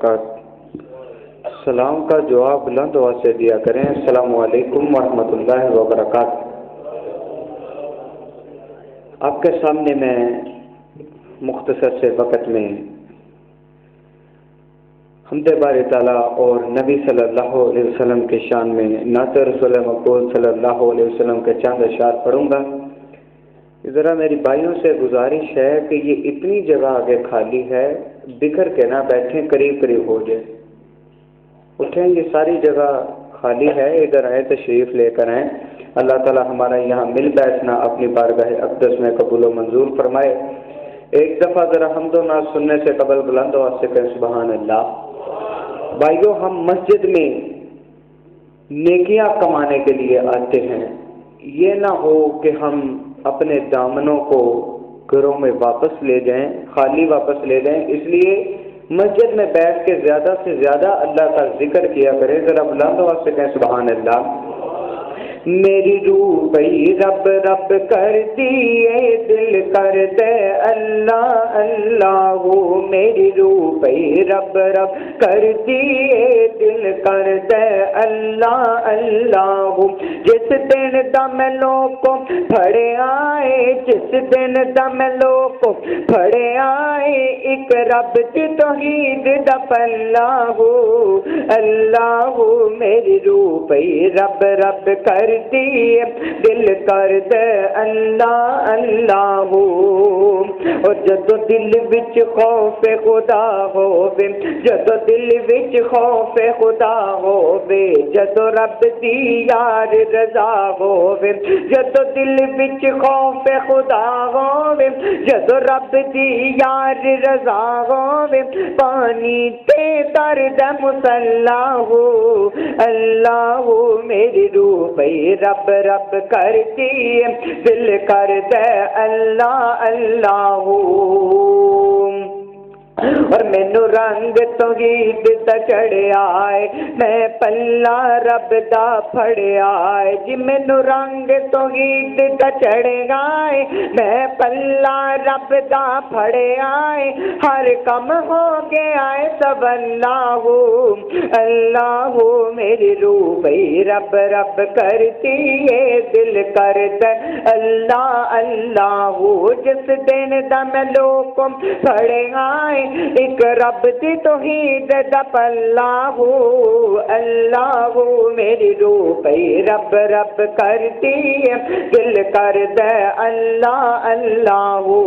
وبرکاتہ۔ سلام کا جواب بلند آواز سے دیا کریں۔ السلام علیکم ورحمۃ اللہ وبرکاتہ۔ آپ کے سامنے میں مختصر سے وقت میں حمد باری تعالیٰ اور نبی صلی اللہ علیہ وسلم کے شان میں نعت رسول مقبول صلی اللہ علیہ وسلم کے چند اشعار پڑھوں گا۔ ذرا میری بھائیوں سے گزارش ہے کہ یہ اتنی جگہ آگے خالی ہے، بکھر کے نہ بیٹھیں، قریب قریب ہو جائے، اٹھیں، یہ ساری جگہ خالی ہے، ادھر آئے تشریف لے کر آئیں۔ اللہ تعالیٰ ہمارا یہاں مل بیٹھنا اپنی بارگاہ اقدس میں قبول و منظور فرمائے۔ ایک دفعہ ذرا حمد و نعت سننے سے قبل بلند آواز سے کہیں سبحان اللہ۔ بھائیو، ہم مسجد میں نیکیاں کمانے کے لیے آتے ہیں، یہ نہ ہو کہ ہم اپنے دامنوں کو گھروں میں واپس لے جائیں، خالی واپس لے جائیں۔ اس لیے مسجد میں بیٹھ کے زیادہ سے زیادہ اللہ کا ذکر کیا کریں۔ ذرا بلند آواز سے کہیں سبحان اللہ۔ میری روح بھئی رب رب کرتی ہے، دل کر دے اللہ اللہ ہو۔ میری روح بھئی رب رب کرتی ہے، دل کر دے اللہ اللہ ہو۔ جس دن دم لوگوں پھڑے آئے، جس دن دم لوگوں پھڑے آئے، ایک رب کی توحید دا پلہ ہو اللہ ہو۔ میری روح بھئی رب رب کر دل کر دے اللہ اللہ ہو۔ اور جدو دل وچ خوف خدا ہووے، جدو دل وچ خوف خدا ہووے، جدو رب دی یار رضا ہووے، جدو دل وچ خوف خدا ہووے، جدو رب دی یار رضا ہووے، پانی تے درد مصلا ہو اللہ ہو۔ میری روح بھئی رب رب کرتی دل کر دے اللہ اللہ ہو۔ اور مینو رنگ توحید دا چڑھیا ہے، میں پلہ رب دا پھڑیا ہے جی۔ مینو رنگ توحید دا چڑھیا ہے، میں پلہ رب دا پھڑیا ہے، ہر کم ہو گیا ہے سب اللہ ہو اللہ ہو۔ میری روح بھئی رب رب کرتی ہے، دل کر دے اللہ اللہ ہو۔ جس دن دا میں لوگوں پھڑے آئے، ایک رب دی توحید دا پلہ ہو اللہ ہو۔ میری روح بھئی رب رب کرتی ہے، دل کر دے اللہ اللہ ہو۔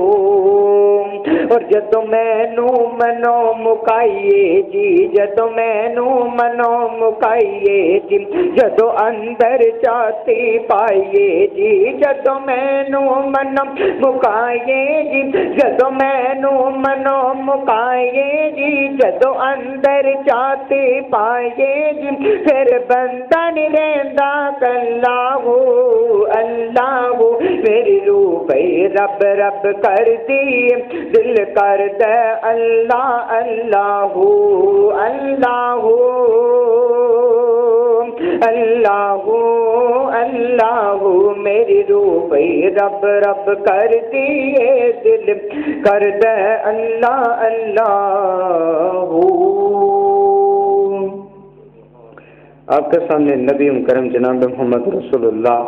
اور جدو مینو منو مکائیے جی، جدو مینو منو مکائیے جی، جدو اندر چاہتی پائیے جی، جدو مینو منو مکائیے جی، جدو مینو منو مکائیے جی، جدو اندر چاہتی پائیے جی، پھر بندہ نہیں رہندا کلا ہو اللہ ہو۔ میری روح بھئی رب رب کرتی دل کر دے اللہ اللہ ہو اللہ ہو اللہ ہو اللہ ہو۔ میری روح بھئی رب رب کرتی ہے، دل کر دے اللہ اللہ ہو۔ آپ کے سامنے نبی مکرم جناب محمد رسول اللہ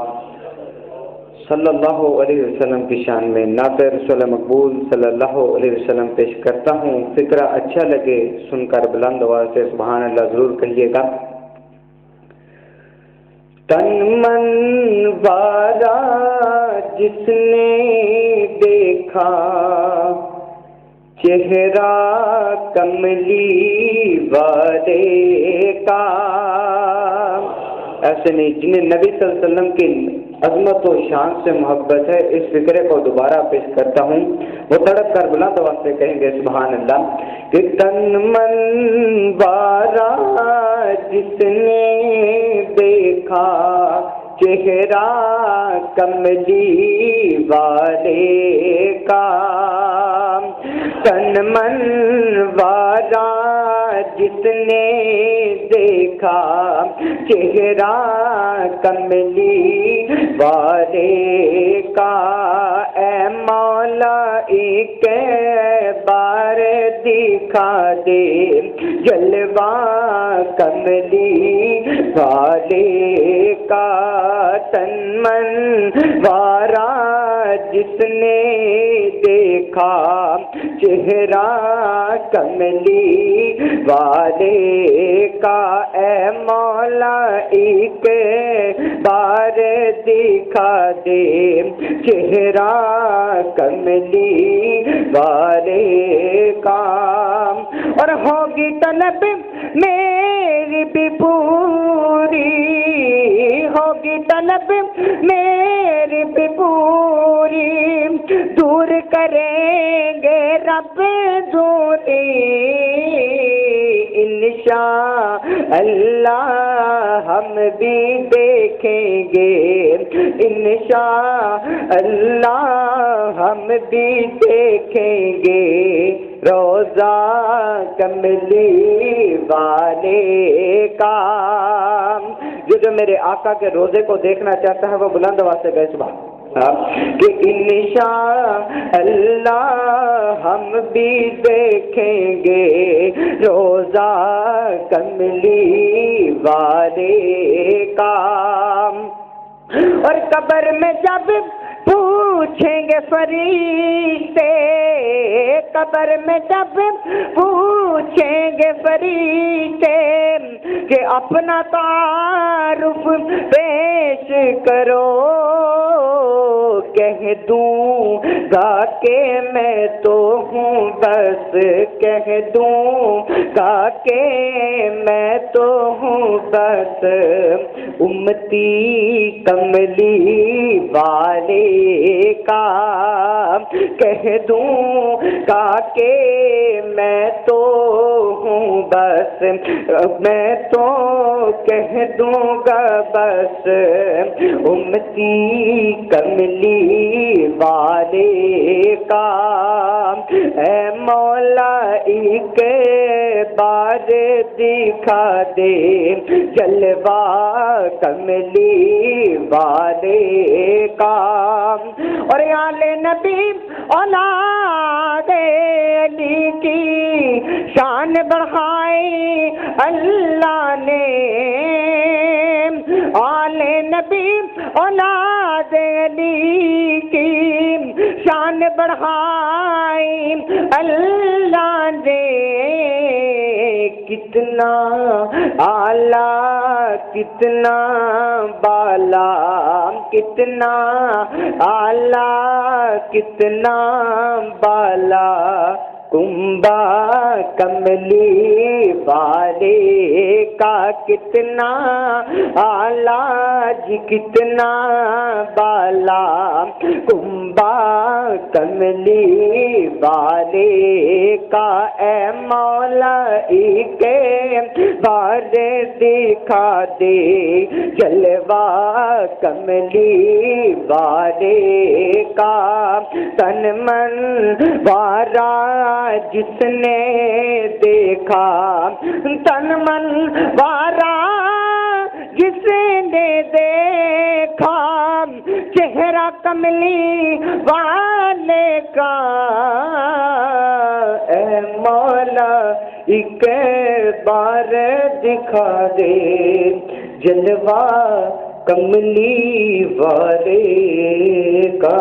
صلی اللہ علیہ وسلم کی شان میں نعت رسول مقبول صلی اللہ علیہ وسلم پیش کرتا ہوں۔ فکرہ اچھا لگے سن کر بلند آواز سے سبحان اللہ ضرور کہیے گا۔ تن من والا جس نے دیکھا، چہرہ کملی والے کا، ایسے نہیں جنہیں نبی صلی اللہ علیہ وسلم کی عظمت و شان سے محبت ہے، اس فکرے کو دوبارہ پیش کرتا ہوں، وہ تڑپ کر بلند آواز سے کہیں گے سبحان اللہ۔ کہ تن من والا جس نے دیکھا، چہرہ کملی والے کا، تن من والا جس نے دیکھا، چہرہ کملی والے کا، اے مولا ایک بار دکھا دے جلوہ کملی والے کا تن من وارا جس نے دیکھا چہرہ کملی والے کا اے مولا ایک بار دکھا دے چہرہ کملی والے کا اور ہوگی طلب میری بھی پوری ہوگی طلب میری بھی پوری دور کریں گے رب دوری انشاء اللہ ہم بھی دیکھیں گے انشاء اللہ ہم بھی دیکھیں گے روزہ کملی والے کا جو میرے آقا کے روزے کو دیکھنا چاہتا ہے وہ بلند آواز سے گئے صبح کہ انشاء اللہ ہم بھی دیکھیں گے روزہ کملی والے کا اور قبر میں جب پوچھیں گے فرشتے قبر میں جب پوچھیں گے فرشتے کہ اپنا تعارف پیش کرو کہہ دوں گا کہ میں تو ہوں بس کہہ دوں گا کہ میں تو ہوں بس امتی کملی والے کا کہہ دوں گا کہ میں تو ہوں بس میں تو کہہ دوں گا بس امتی کملی والے کا اے مولا ایک بار دکھا دے جلوہ کملی والے کا اور آل نبی اولاد علی کی شان بڑھائی اللہ نے آل نبی اولاد علی کی شان بڑھائی اللہ نے کتنا اعلیٰ کتنا بالا کتنا اعلیٰ کتنا بالا کنبا کملی والے کا کتنا اعلیٰ جی کتنا بالا کنبا کملی والے کا اے مولا ایک بار دکھا دے جلوہ کملی والے کا تن من وارا جس نے دیکھا تن من وارا جس نے دیکھا چہرہ کملی والے کا اے مولا ایک بار دکھا دے جلوہ کملی والے کا